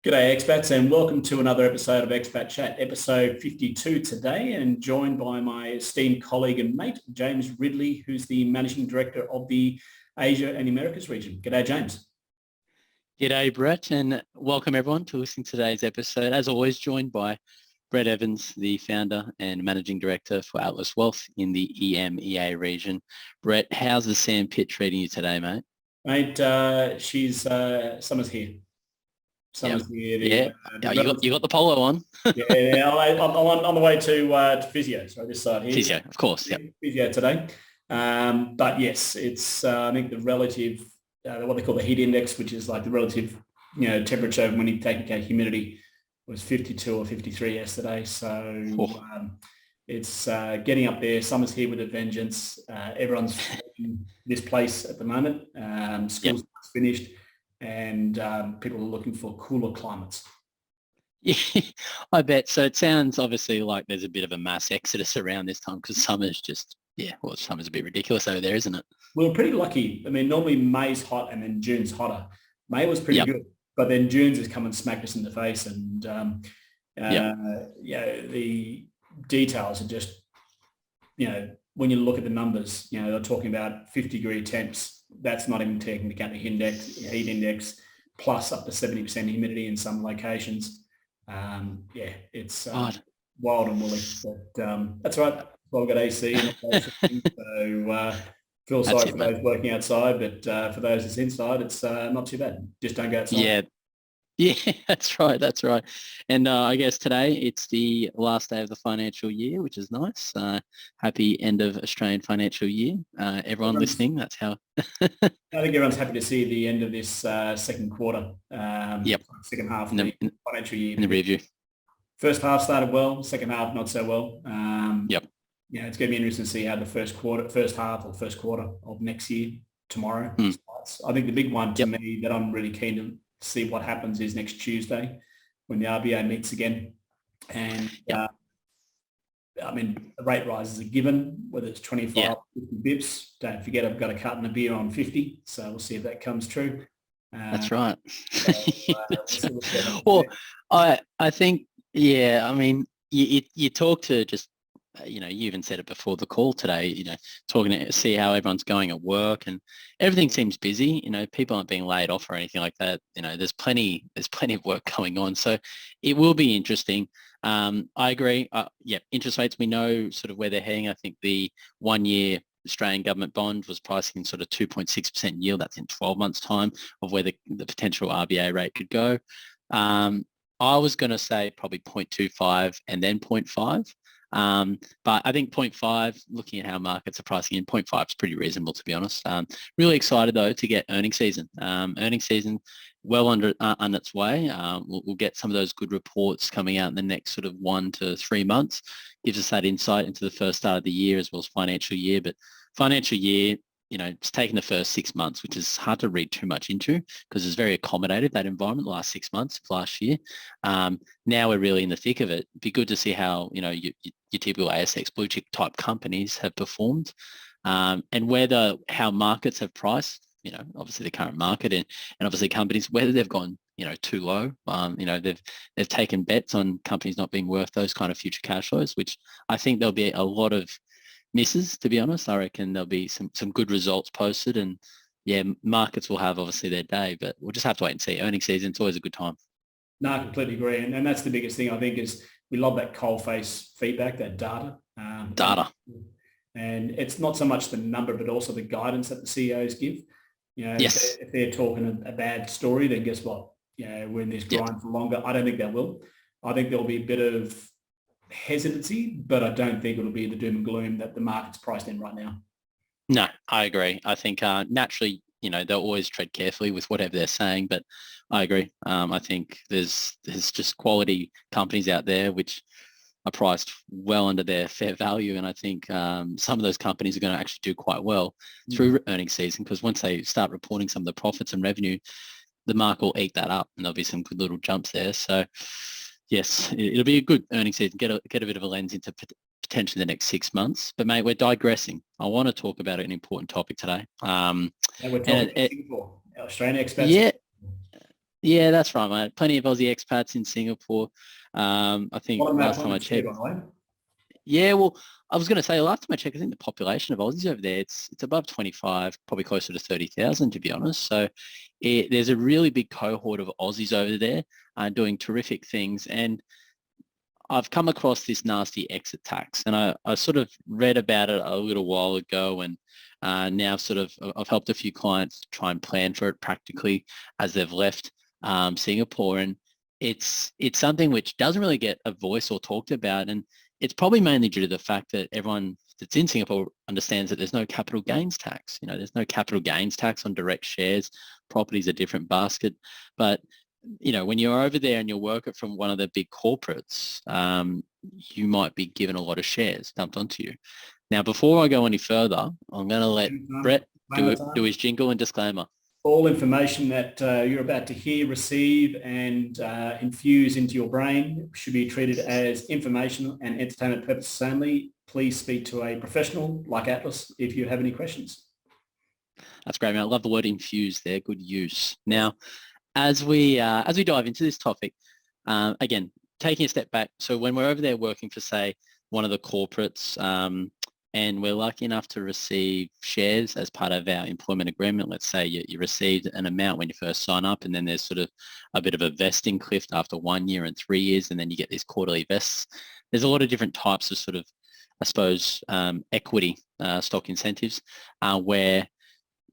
G'day expats and welcome to another episode of Expat Chat, episode 52 today, and joined by my esteemed colleague and mate, James Ridley, who's the Managing Director of the Asia and Americas region. G'day, James. G'day, Brett, and welcome everyone to listening to today's episode. As always, joined by Brett Evans, the founder and Managing Director for Atlas Wealth in the EMEA region. Brett, how's the sandpit treating you today, mate? Mate, summer's here. Summer's here. You got the polo on. I'm on the way to physio, so this side here. Physio, of course. Yep. Physio today. But yes, it's I think the relative, what they call the heat index, which is like the relative, temperature when you take account humidity, was 52 or 53 yesterday. So it's getting up there. Summer's here with a vengeance. Everyone's in this place at the moment. School's finished. And people are looking for cooler climates. Yeah, I bet. So it sounds obviously like there's a bit of a mass exodus around this time because summer's summer's a bit ridiculous over there, isn't it? We were pretty lucky. I mean, normally May's hot and then June's hotter. May was pretty good, but then June's has come and smacked us in the face. And, the details are just, when you look at the numbers, they're talking about 50-degree temps. That's not even taking into account the heat index, plus up to 70% humidity in some locations. It's wild and woolly, but that's right. Well, we've got AC, so feel sorry for those working outside, but for those that's inside, it's not too bad. Just don't go outside. Yeah, that's right. And I guess today it's the last day of the financial year, which is nice. Happy end of Australian financial year. Everyone listening, that's how. I think everyone's happy to see the end of this second quarter. Second half of the financial year. In the review. First half started well, second half not so well. It's going to be interesting to see how the first quarter of next year, tomorrow, starts. I think the big one to me that I'm really keen to see what happens is next Tuesday when the RBA meets again. And the rate rise is a given, whether it's 25, 50 bips. Don't forget, I've got a carton of beer on 50, so we'll see if that comes true. That's right. Well, I think, you talk to just, you even said it before the call today, talking to see how everyone's going at work and everything seems busy, people aren't being laid off or anything like that. There's plenty of work going on. So it will be interesting. I agree. Interest rates, we know sort of where they're heading. I think the 1 year Australian government bond was pricing sort of 2.6% yield. That's in 12 months time of where the potential RBA rate could go. I was going to say probably 0.25 and then 0.5. But I think 0.5, looking at how markets are pricing in, 0.5 is pretty reasonable, to be honest. Really excited, though, to get earnings season. Earnings season well on its way. We'll get some of those good reports coming out in the next sort of 1 to 3 months. Gives us that insight into the first start of the year as well as financial year. But financial year, it's taken the first 6 months, which is hard to read too much into because it's very accommodative, that environment, the last 6 months of last year. Now we're really in the thick of it. It'd be good to see how, your typical ASX blue chip type companies have performed and how markets have priced, obviously the current market and obviously companies, whether they've gone, too low. They've taken bets on companies not being worth those kind of future cash flows, which I think there'll be a lot of misses, to be honest. I reckon there'll be some good results posted and markets will have obviously their day, but we'll just have to wait and see. Earnings season, it's always a good time. No, I completely agree. And that's the biggest thing I think is we love that coalface feedback, that data. And it's not so much the number, but also the guidance that the CEOs give. If they're talking a bad story, then guess what? We're in this grind for longer. I don't think they will. I think there'll be a bit of hesitancy, but I don't think it'll be the doom and gloom that the market's priced in right now. No, I agree. I think naturally, they'll always tread carefully with whatever they're saying, but I agree. I think there's just quality companies out there which are priced well under their fair value, and I think some of those companies are going to actually do quite well through earnings season because once they start reporting some of the profits and revenue, the market will eat that up, and there'll be some good little jumps there. So yes, it'll be a good earnings season. Get a bit of a lens into potentially the next 6 months. But mate, we're digressing. I want to talk about an important topic today. And we're talking Singapore, Australian expats. Yeah, that's right, mate. Plenty of Aussie expats in Singapore. I think What am I last time I planning to do, checked. by the way? Yeah, well, I was going to say last time I checked, I think the population of Aussies over there, it's above 25, probably closer to 30,000 to be honest. So there's a really big cohort of Aussies over there doing terrific things. And I've come across this nasty exit tax, and I sort of read about it a little while ago, and now sort of I've helped a few clients try and plan for it practically as they've left Singapore, and it's something which doesn't really get a voice or talked about, and it's probably mainly due to the fact that everyone that's in Singapore understands that there's no capital gains tax. You know, there's no capital gains tax on direct shares. Property's a different basket, but you know, when you're over there and you're working from one of the big corporates, you might be given a lot of shares dumped onto you. Now, before I go any further, I'm going to let Brett do his jingle and disclaimer. All information that you're about to hear, receive and infuse into your brain should be treated as information and entertainment purposes only. Please speak to a professional like Atlas if you have any questions. That's great, man. I love the word infuse there. Good use. Now, as we dive into this topic, again, taking a step back. So when we're over there working for, say, one of the corporates, and we're lucky enough to receive shares as part of our employment agreement, let's say you received an amount when you first sign up, and then there's sort of a bit of a vesting cliff after 1 year and 3 years, and then you get these quarterly vests. There's a lot of different types of sort of, I suppose, equity stock incentives where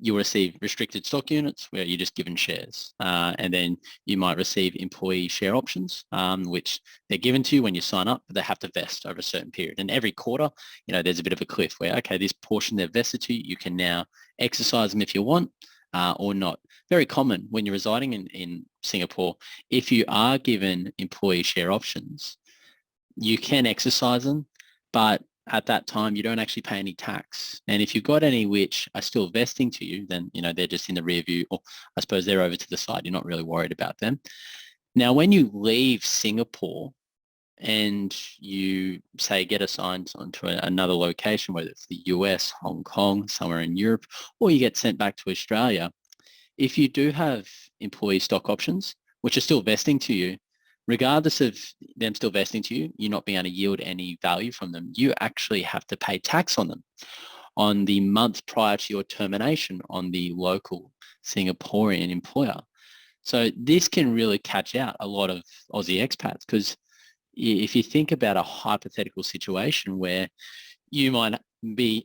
you'll receive restricted stock units where you're just given shares. And then you might receive employee share options, which they're given to you when you sign up, but they have to vest over a certain period. And every quarter, you know, there's a bit of a cliff where, okay, this portion they're vested to, you can now exercise them if you want or not. Very common when you're residing in Singapore. If you are given employee share options, you can exercise them, but at that time, you don't actually pay any tax. And if you've got any which are still vesting to you, then, you know, they're just in the rear view, or I suppose they're over to the side. You're not really worried about them. Now, when you leave Singapore and you, say, get assigned onto another location, whether it's the US, Hong Kong, somewhere in Europe, or you get sent back to Australia, if you do have employee stock options, which are still vesting to you, regardless of them still vesting to you, you're not being able to yield any value from them. You actually have to pay tax on them on the month prior to your termination on the local Singaporean employer. So this can really catch out a lot of Aussie expats, because if you think about a hypothetical situation where you might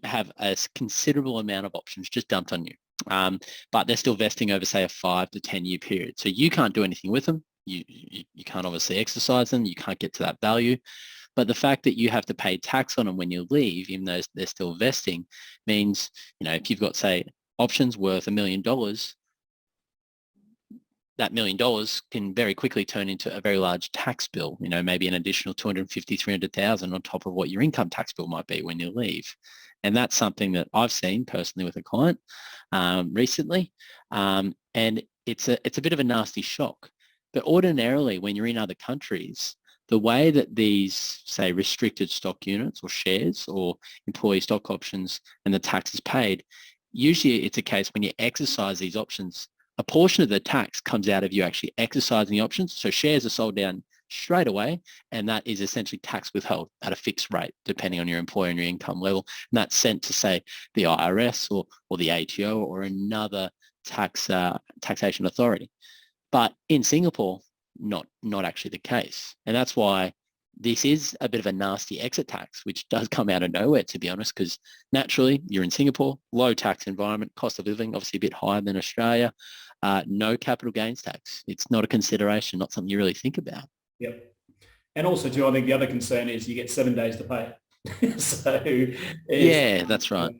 have a considerable amount of options just dumped on you, but they're still vesting over, say, a 5 to 10 year period. So you can't do anything with them. You can't obviously exercise them. You can't get to that value. But the fact that you have to pay tax on them when you leave, even though they're still vesting, means, you know, if you've got, say, options worth $1 million, that $1 million can very quickly turn into a very large tax bill, you know, maybe an additional 250, 300,000 on top of what your income tax bill might be when you leave. And that's something that I've seen personally with a client recently. And it's a bit of a nasty shock. But ordinarily, when you're in other countries, the way that these, say, restricted stock units or shares or employee stock options and the tax is paid, usually it's a case when you exercise these options, a portion of the tax comes out of you actually exercising the options. So shares are sold down straight away, and that is essentially tax withheld at a fixed rate, depending on your employer and your income level. And that's sent to, say, the IRS or the ATO or another taxation authority. But in Singapore, not actually the case. And that's why this is a bit of a nasty exit tax, which does come out of nowhere, to be honest, because naturally you're in Singapore, low tax environment, cost of living obviously a bit higher than Australia, no capital gains tax. It's not a consideration, not something you really think about. Yep. And also, too, I think the other concern is you get 7 days to pay it. So yeah, that's right.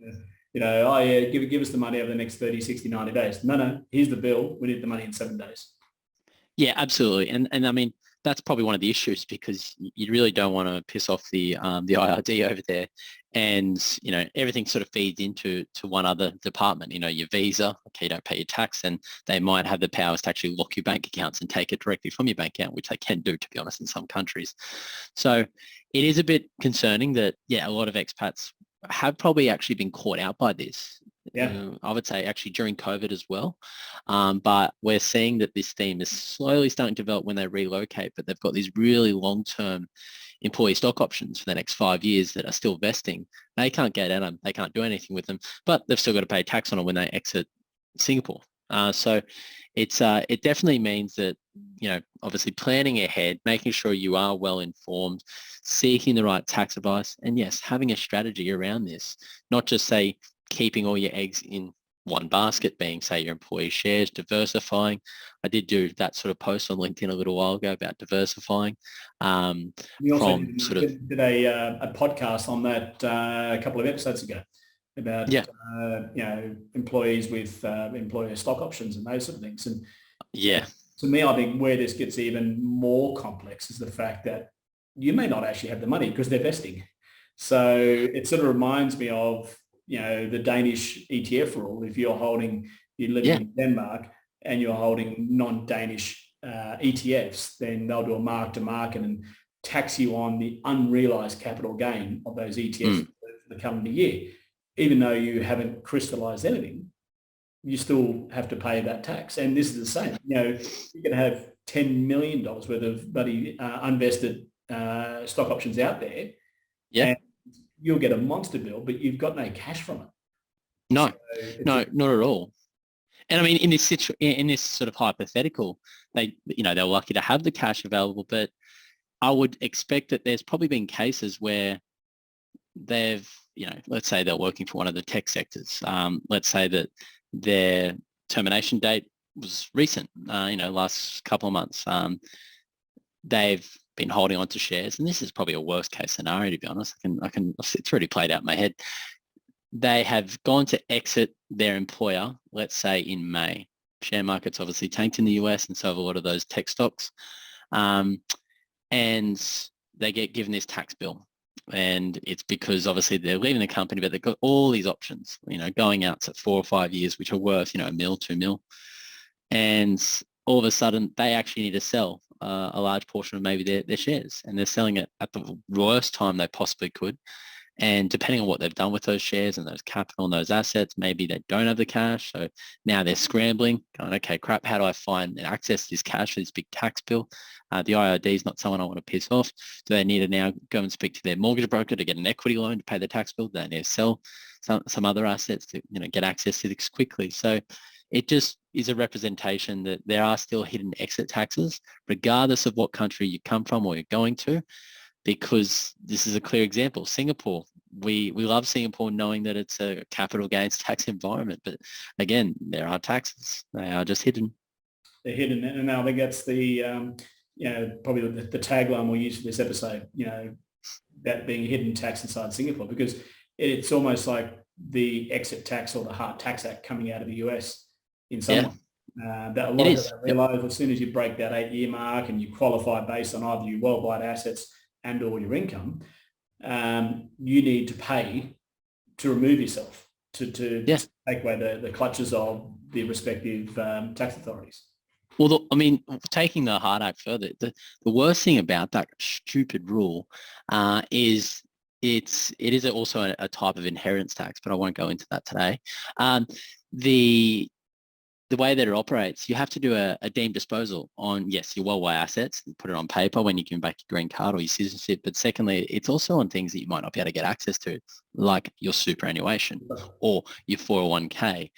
You know, oh yeah, give us the money over the next 30, 60, 90 days. No, here's the bill. We need the money in 7 days. Yeah, absolutely. And I mean, that's probably one of the issues, because you really don't want to piss off the IRD over there. And, you know, everything sort of feeds into one other department. You know, your visa, okay, you don't pay your tax, and they might have the powers to actually lock your bank accounts and take it directly from your bank account, which they can do, to be honest, in some countries. So it is a bit concerning that, yeah, a lot of expats have probably actually been caught out by this. I would say actually during COVID as well. But we're seeing that this theme is slowly starting to develop when they relocate, but they've got these really long-term employee stock options for the next 5 years that are still vesting. They can't get at them. They can't do anything with them, but they've still got to pay tax on them when they exit Singapore. So it definitely means that, obviously planning ahead, making sure you are well informed, seeking the right tax advice, and yes, having a strategy around this, not just say keeping all your eggs in one basket, being say your employee shares, diversifying. I did do that sort of post on LinkedIn a little while ago about diversifying. We also did a podcast on that a couple of episodes ago about employees with employer stock options and those sort of things. And to me, I think where this gets even more complex is the fact that you may not actually have the money because they're vesting. So it sort of reminds me of the Danish ETF rule. If you're living in Denmark and you're holding non-Danish ETFs, then they'll do a mark to market and tax you on the unrealized capital gain of those ETFs for the calendar year. Even though you haven't crystallized anything, you still have to pay that tax. And this is the same. You can have $10 million worth of bloody unvested stock options out there. Yeah. And you'll get a monster bill, but you've got no cash from it. No, not at all. And I mean, in this sort of hypothetical, they're lucky to have the cash available, but I would expect that there's probably been cases where they've, let's say they're working for one of the tech sectors. Let's say that their termination date was recent, last couple of months. They've been holding on to shares, and this is probably a worst case scenario, to be honest. It's already played out in my head. They have gone to exit their employer, let's say in May. Share market's obviously tanked in the US, and so have a lot of those tech stocks. And they get given this tax bill. And it's because obviously they're leaving the company, but they've got all these options, going out to 4 or 5 years, which are worth, $1 mil, $2 mil. And all of a sudden they actually need to sell a large portion of maybe their shares, and they're selling it at the worst time they possibly could. And depending on what they've done with those shares and those capital and those assets, maybe they don't have the cash. So now they're scrambling, going, okay, crap, how do I find and access this cash for this big tax bill? The IRD is not someone I want to piss off. Do they need to now go and speak to their mortgage broker to get an equity loan to pay the tax bill? Do they need to sell some other assets to get access to this quickly? So it just is a representation that there are still hidden exit taxes, regardless of what country you come from or you're going to. Because this is a clear example. Singapore, we love Singapore knowing that it's a capital gains tax environment, but again, there are taxes. They are just hidden. They're hidden, and I think that's the probably the tagline we'll use for this episode. That being a hidden tax inside Singapore, because it's almost like the exit tax or the hard tax act coming out of the US in some way. That a lot of people realise as soon as you break that 8-year mark and you qualify based on either your worldwide assets and or your income, you need to pay to remove yourself, to take away the clutches of the respective tax authorities. Well, taking the hard act further, the worst thing about that stupid rule is it is also a type of inheritance tax, but I won't go into that today. The way that it operates, you have to do a deemed disposal on, yes, your worldwide assets, and put it on paper when you give back your green card or your citizenship. But secondly, it's also on things that you might not be able to get access to, like your superannuation or your 401k.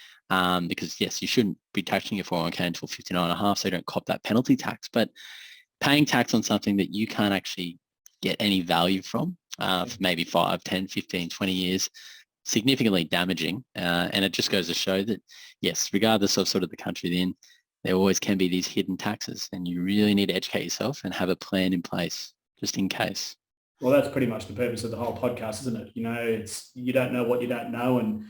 Because yes, you shouldn't be taxing your 401k until 59.5, so you don't cop that penalty tax. But paying tax on something that you can't actually get any value from for maybe 5, 10, 15, 20 years, significantly damaging. And it just goes to show that, yes, regardless of sort of the country they're in, there always can be these hidden taxes, and you really need to educate yourself and have a plan in place just in case. Well, that's pretty much the purpose of the whole podcast, isn't it? It's you don't know what you don't know, and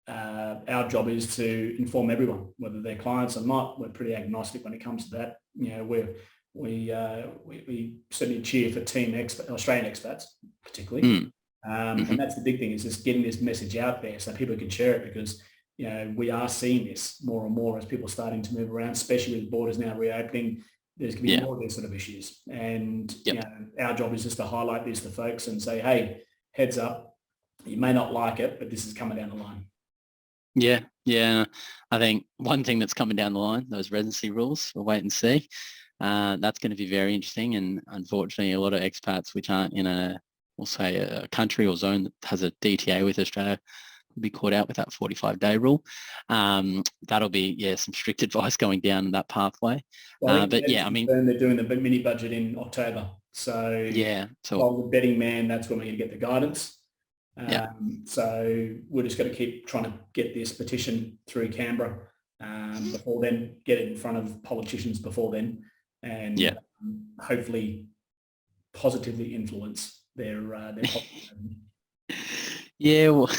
our job is to inform everyone, whether they're clients or not. We're pretty agnostic when it comes to that. We certainly cheer for Australian expats, particularly. And that's the big thing, is just getting this message out there so people can share it, because we are seeing this more and more as people are starting to move around, especially with borders now reopening. There's going to be more of these sort of issues, and our job is just to highlight this to folks and say, hey, heads up, you may not like it, but this is coming down the line. Yeah, yeah. I think one thing that's coming down the line, those residency rules, we'll wait and see. That's going to be very interesting. And unfortunately, a lot of expats which aren't in we'll say a country or zone that has a DTA with Australia will be caught out with that 45-day rule. That'll be, yeah, some strict advice going down that pathway. Well, I think But yeah, I mean, they're doing the mini budget in October. So yeah, if I so was a betting man, that's when we're going to get the guidance. yeah. So we're just going to keep trying to get this petition through Canberra before then, get it in front of politicians before then, and Yeah. hopefully positively influence their policy. Yeah, well,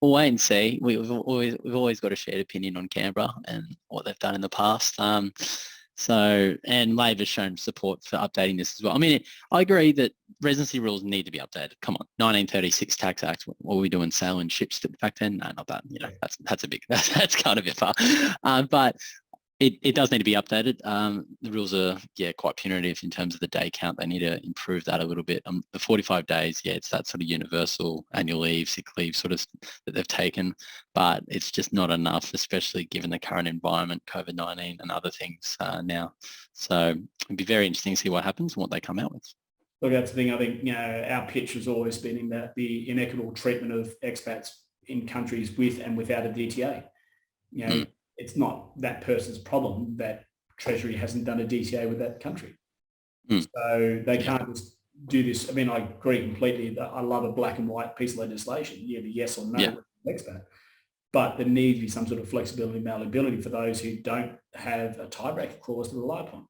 we'll wait and see. We've always got a shared opinion on Canberra and what they've done in the past. And Labor's shown support for updating this as well. I mean, I agree that residency rules need to be updated. Come on, 1936 Tax Act. What were we doing, sailing ships back then? No, not that. You know, that's a big. That's kind of a bit far. But it does need to be updated. The rules are, yeah, quite punitive in terms of the day count. They need to improve that a little bit. The 45 days, yeah, it's that sort of universal annual leave, sick leave sort of that they've taken, but it's just not enough, especially given the current environment, COVID-19 and other things now. So it'd be very interesting to see what happens and what they come out with. Look, that's the thing. I think, you know, our pitch has always been in that the inequitable treatment of expats in countries with and without a DTA. You know, it's not that person's problem that Treasury hasn't done a DTA with that country. So they can't just do this. I mean, I agree completely. I love a black and white piece of legislation. Yeah, the yes or no expat. But there needs to be some sort of flexibility and malleability for those who don't have a tiebreaker clause to rely upon.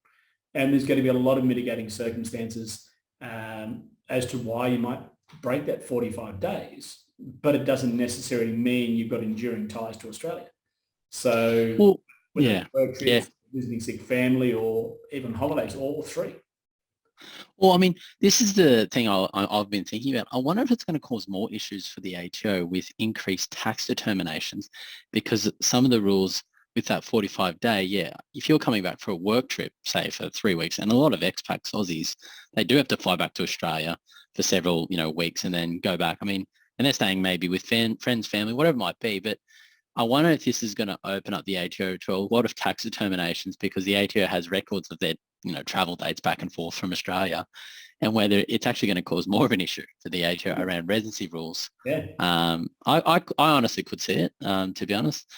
And there's going to be a lot of mitigating circumstances as to why you might break that 45 days, but it doesn't necessarily mean you've got enduring ties to Australia. So work trips, visiting sick family, or even holidays, all three. Well, I mean, this is the thing I've been thinking about. I wonder if it's going to cause more issues for the ATO with increased tax determinations, because some of the rules with that 45-day, if you're coming back for a work trip, say for 3 weeks, and a lot of expats, Aussies, they do have to fly back to Australia for several, weeks and then go back. I mean, and they're staying maybe with friends, family, whatever it might be, but I wonder if this is going to open up the ATO to a lot of tax determinations, because the ATO has records of their, travel dates back and forth from Australia, and whether it's actually going to cause more of an issue for the ATO around residency rules. Yeah. I honestly could see it, to be honest.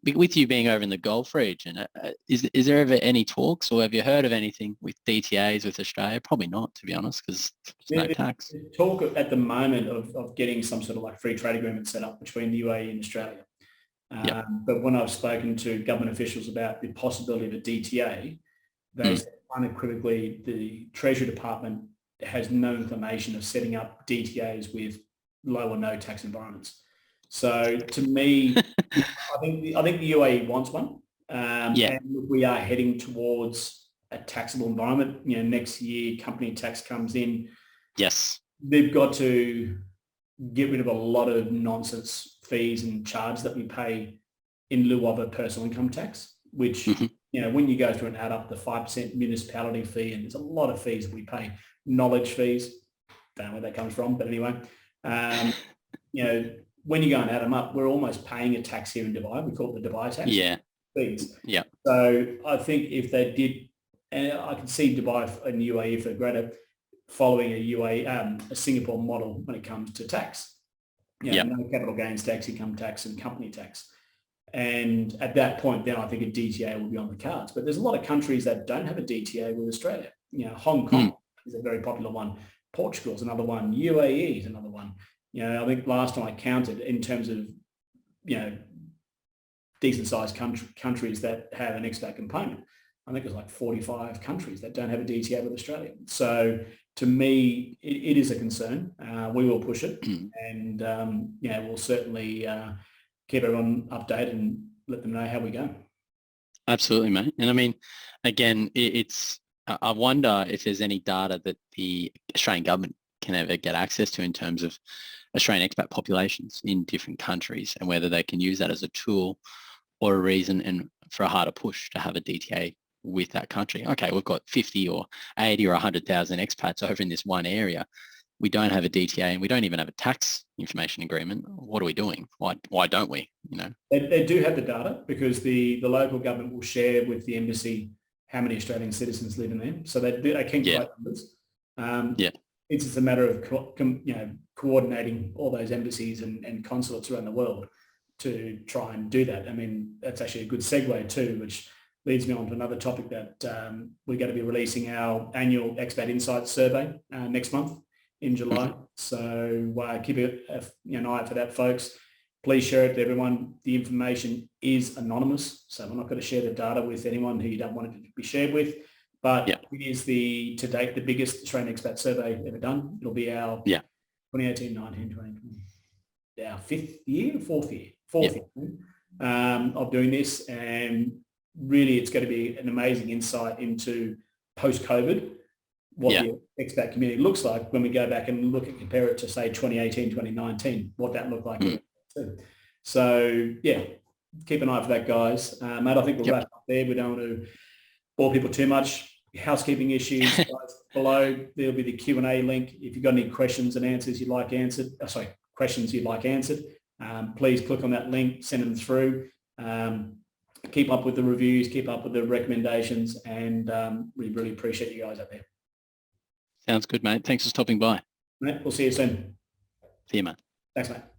With you being over in the Gulf region, is there ever any talks, or have you heard of anything with DTAs with Australia? Probably not, to be honest, because there's no tax. There's talk at the moment of getting some sort of like free trade agreement set up between the UAE and Australia. But when I've spoken to government officials about the possibility of a DTA, they said unequivocally the Treasury Department has no inclination of setting up DTAs with low or no tax environments. So to me, I think the UAE wants one, and we are heading towards a taxable environment. Next year company tax comes in. Yes, they've got to get rid of a lot of nonsense fees and charges that we pay in lieu of a personal income tax, which, when you go through and add up the 5% municipality fee, and there's a lot of fees that we pay, knowledge fees, don't know where that comes from, but anyway, when you go and add them up, we're almost paying a tax here in Dubai. We call it the Dubai tax. Fees. Yeah. So I think if they did, and I can see Dubai and UAE for greater following a Singapore model when it comes to tax. No capital gains tax, income tax, and company tax. And at that point, then I think a DTA will be on the cards. But there's a lot of countries that don't have a DTA with Australia. Hong Kong is a very popular one. Portugal is another one. UAE is another one. I think last time I counted in terms of, decent sized countries that have an expat component, I think it's like 45 countries that don't have a DTA with Australia. So to me, it is a concern. We will push it, and we'll certainly keep everyone updated and let them know how we go. Absolutely, mate. And I mean, again, I wonder if there's any data that the Australian government can ever get access to in terms of Australian expat populations in different countries, and whether they can use that as a tool or a reason and for a harder push to have a DTA with that country. Okay, we've got 50 or 80 or 100,000 expats over in this one area. we don't have a DTA and we don't even have a tax information agreement. What are we doing? Why don't we? You know, they do have the data because the local government will share with the embassy how many Australian citizens live in there. So they can collect numbers. It's just a matter of coordinating all those embassies and consulates around the world to try and do that. I mean, that's actually a good segue too, which leads me on to another topic that we're going to be releasing our annual Expat Insights survey next month in July. So keep an eye out for that, folks. Please share it to everyone. The information is anonymous, so we're not going to share the data with anyone who you don't want it to be shared with. But it is to date the biggest Australian expat survey ever done. It'll be our 2018, 19, 20, our fourth year of doing this, and really it's going to be an amazing insight into post-COVID what the expat community looks like when we go back and compare it to, say, 2018, 2019, what that looked like. So keep an eye for that, guys. Mate, I think we'll wrap up there. We don't want to bore people too much. Housekeeping issues, guys, below there'll be the Q&A link. If you've got any questions and answers you'd like answered, please click on that link, send them through. Keep up with the reviews, keep up with the recommendations, and we really appreciate you guys out there. Sounds good, mate. Thanks for stopping by. Mate, we'll see you soon. See you, mate. Thanks, mate.